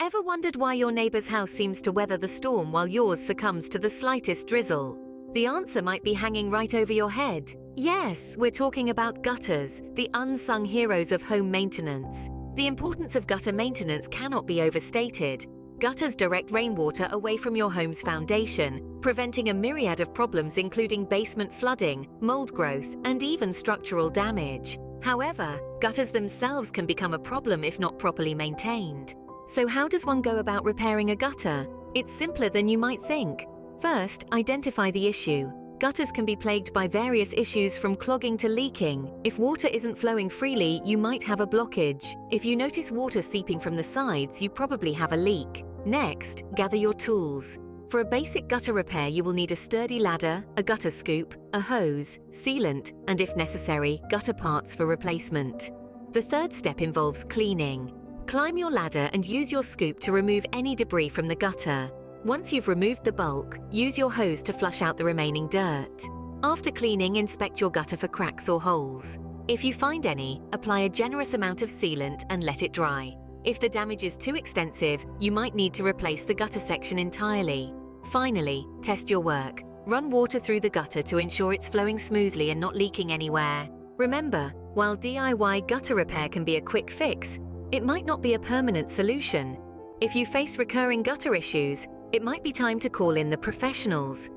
Ever wondered why your neighbor's house seems to weather the storm while yours succumbs to the slightest drizzle? The answer might be hanging right over your head. Yes, we're talking about gutters, the unsung heroes of home maintenance. The importance of gutter maintenance cannot be overstated. Gutters direct rainwater away from your home's foundation, preventing a myriad of problems including basement flooding, mold growth, and even structural damage. However, gutters themselves can become a problem if not properly maintained. So how does one go about repairing a gutter? It's simpler than you might think. First, identify the issue. Gutters can be plagued by various issues from clogging to leaking. If water isn't flowing freely, you might have a blockage. If you notice water seeping from the sides, you probably have a leak. Next, gather your tools. For a basic gutter repair, you will need a sturdy ladder, a gutter scoop, a hose, sealant, and if necessary, gutter parts for replacement. The third step involves cleaning. Climb your ladder and use your scoop to remove any debris from the gutter. Once you've removed the bulk, use your hose to flush out the remaining dirt. After cleaning, inspect your gutter for cracks or holes. If you find any, apply a generous amount of sealant and let it dry. If the damage is too extensive, you might need to replace the gutter section entirely. Finally, test your work. Run water through the gutter to ensure it's flowing smoothly and not leaking anywhere. Remember, while DIY gutter repair can be a quick fix, it might not be a permanent solution. If you face recurring gutter issues, it might be time to call in the professionals.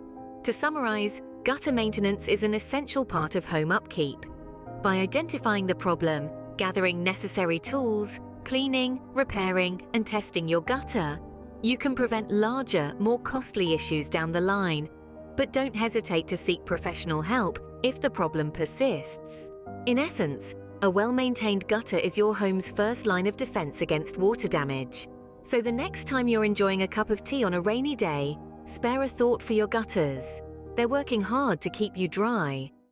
To summarize, gutter maintenance is an essential part of home upkeep. By identifying the problem, gathering necessary tools, cleaning, repairing, and testing your gutter, you can prevent larger, more costly issues down the line. But don't hesitate to seek professional help if the problem persists. In essence, a well-maintained gutter is your home's first line of defense against water damage. So the next time you're enjoying a cup of tea on a rainy day, spare a thought for your gutters. They're working hard to keep you dry.